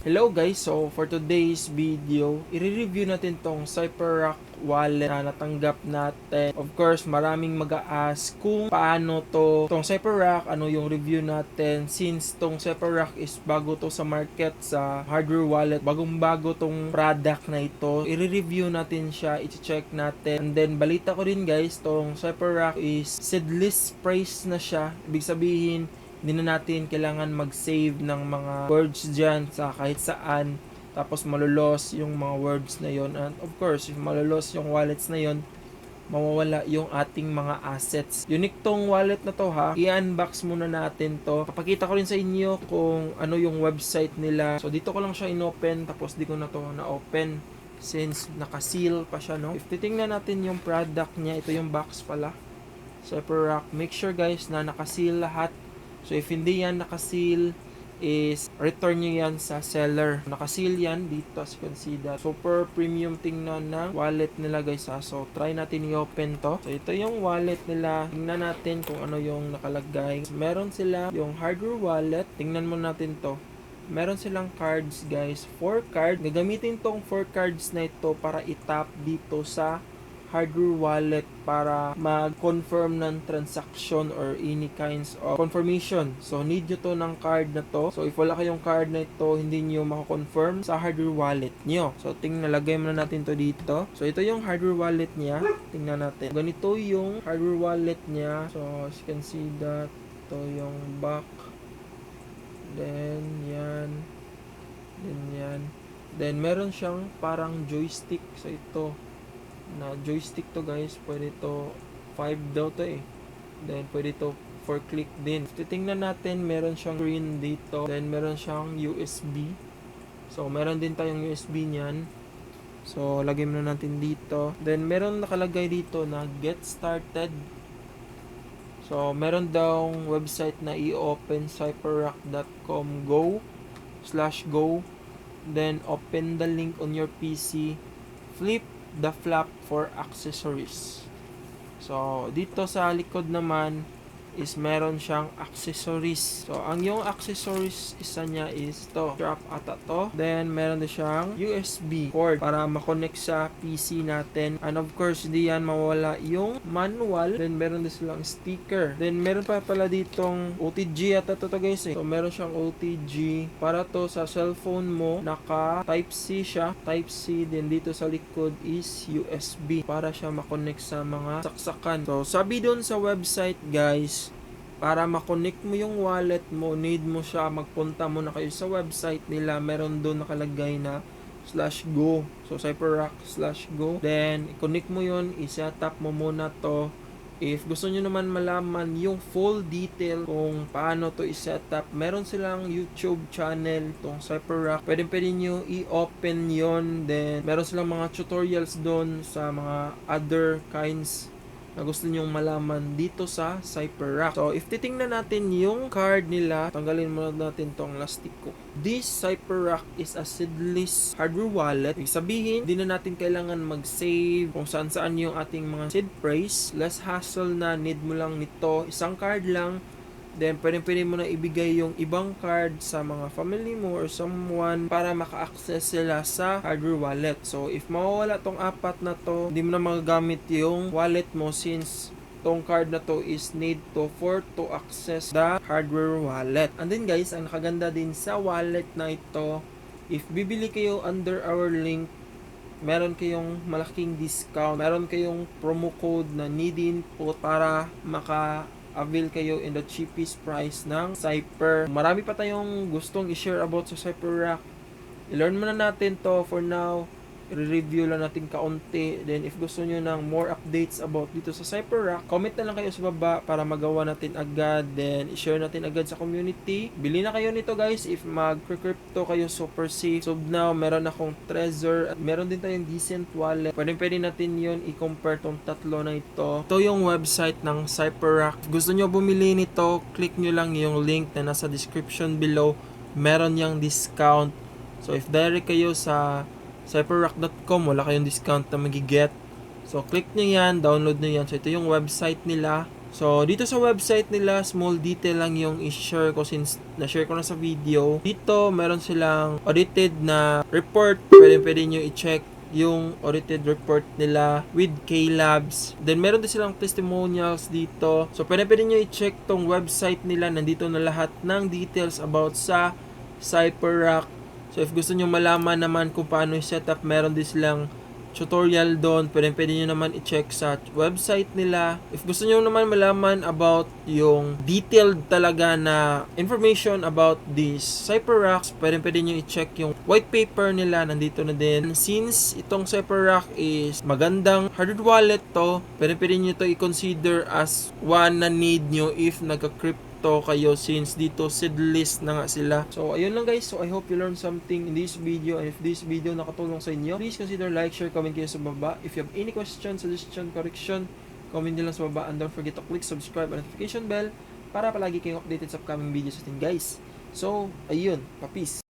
Hello guys, so for today's video, i-review natin tong CypherRock wallet na natanggap natin. Of course, maraming mag-a-ask kung paano tong CypherRock, ano yung review natin since tong CypherRock is bago to sa market sa hardware wallet. Bagong-bago tong product na ito. I-review natin siya, i-check natin. And then balita ko rin guys, tong CypherRock is seedless price na siya. Ibig sabihin, hindi na natin kailangan mag-save ng mga words dyan sa kahit saan, tapos malulos yung mga words na yon. And of course, if malulos yung wallets na yon, mawawala yung ating mga assets. Unique tong wallet na to ha. I-unbox muna natin to. Papakita ko rin sa inyo kung ano yung website nila. So dito ko lang siya inopen, tapos di ko na to na-open since naka-seal pa siya, no? If titingnan natin yung product niya, ito yung box pala. CypherRock. Make sure guys na naka-seal lahat. So if hindi yan naka-seal, is return nyo yan sa seller. Naka-seal yan dito, as you can see that. Super premium tingnan na wallet nila guys ha. So try natin i-open to. So ito yung wallet nila. Tingnan natin kung ano yung nakalagay. Meron sila yung hardware wallet. Tingnan mo natin to. Meron silang cards guys. 4 cards. Gagamitin tong 4 cards na ito para itap dito sa hardware wallet para mag-confirm ng transaction or any kinds of confirmation. So, need nyo to ng card na to. So, if wala kayong card na ito, hindi nyo makakonfirm sa hardware wallet nyo. So, nalagay muna natin to dito. So, ito yung hardware wallet niya. Tingnan natin. Ganito yung hardware wallet niya. So, as you can see that, ito yung back. Then, yan. Then, yan. Then, meron siyang parang joystick. So, ito na joystick to guys, pwede to 5 daw to eh, then pwede to 4 click din. Titingnan natin, meron siyang screen dito, then meron siyang USB. So meron din tayong USB niyan, so lagay muna natin dito. Then meron nakalagay dito na get started. So meron daw website na i-open, cypherrock.com, go/go, then open the link on your PC, flip the flap for accessories. So, dito sa likod naman is meron siyang accessories. So, ang yung accessories isa niya is to strap ata to. Then, meron din siyang USB cord para makonect sa PC natin. And of course, di yan mawala yung manual. Then, meron din silang sticker. Then, meron pa pala ditong OTG ata to guys eh. So, meron siyang OTG para to sa cellphone mo. Naka Type-C siya. Type-C. Then, dito sa likod is USB para siya makonect sa mga saksakan. So, sabi doon sa website guys, para makonect mo yung wallet mo, need mo siya, magpunta muna kayo sa website nila. Meron doon nakalagay na /go. So, CypherRock/go. Then, i-connect mo yun, i-setup mo muna to. If gusto nyo naman malaman yung full detail kung paano to i-setup, meron silang YouTube channel, tong CypherRock. Pwede nyo i-open yon. Then, meron silang mga tutorials doon sa mga other kinds na gusto nyong malaman dito sa CypherRock. So, if titingnan natin yung card nila, tanggalin muna natin tong plastic ko. This CypherRock is a seedless hardware wallet. Ibig sabihin, hindi na natin kailangan mag-save kung saan-saan yung ating mga seed phrase. Less hassle na, need mo lang nito. Isang card lang. Then, pwede mo na ibigay yung ibang card sa mga family mo or someone para maka-access sila sa hardware wallet. So, if mawawala tong apat na to, hindi mo na magagamit yung wallet mo since tong card na to is need to access the hardware wallet. And then guys, ang nakaganda din sa wallet na ito, if bibili kayo under our link, meron kayong malaking discount. Meron kayong promo code na NEEDINPUT para avail kayo in the cheapest price ng Cypher. Marami pa tayong gustong i-share about sa CypherRock. I-learn muna natin to for now. I-review lang natin kaunti. Then if gusto nyo ng more updates about dito sa CypherRock, comment na lang kayo sa baba para magawa natin agad. Then i-share natin agad sa community. Bili na kayo nito guys if mag-crypto kayo, super safe. So now, meron akong Trezor at meron din tayong decent wallet. Pwede natin yun i-compare tong tatlo na ito. Ito yung website ng CypherRock. If gusto nyo bumili nito, click nyo lang yung link na nasa description below. Meron yung discount. So if direct kayo sa cypherrock.com, wala kayong discount na magiget. So, click nyo yan, download nyo yan. So, ito yung website nila. So, dito sa website nila, small detail lang yung i-share ko since na-share ko na sa video. Dito, meron silang audited na report. Pwede nyo i-check yung audited report nila with K-Labs. Then, meron din silang testimonials dito. So, pwede nyo i-check tong website nila. Nandito na lahat ng details about sa CypherRock. So, if gusto nyo malaman naman kung paano i-set up, meron din silang tutorial doon. Pwede nyo naman i-check sa website nila. If gusto nyo naman malaman about yung detailed talaga na information about these CypherRocks, pwede nyo i-check yung white paper nila. Nandito na din. Since itong CypherRock is magandang hardware wallet to, pwede nyo to i-consider as one na need nyo if nagka-crypto kayo since dito seedless na nga sila. So, ayun lang guys. So, I hope you learned something in this video. And if this video nakatulong sa inyo, please consider like, share, comment kayo sa baba. If you have any question, suggestion, correction, comment din lang sa baba. And don't forget to click subscribe and notification bell para palagi kayong updated sa upcoming videos natin guys. So, ayun. Pa-peace.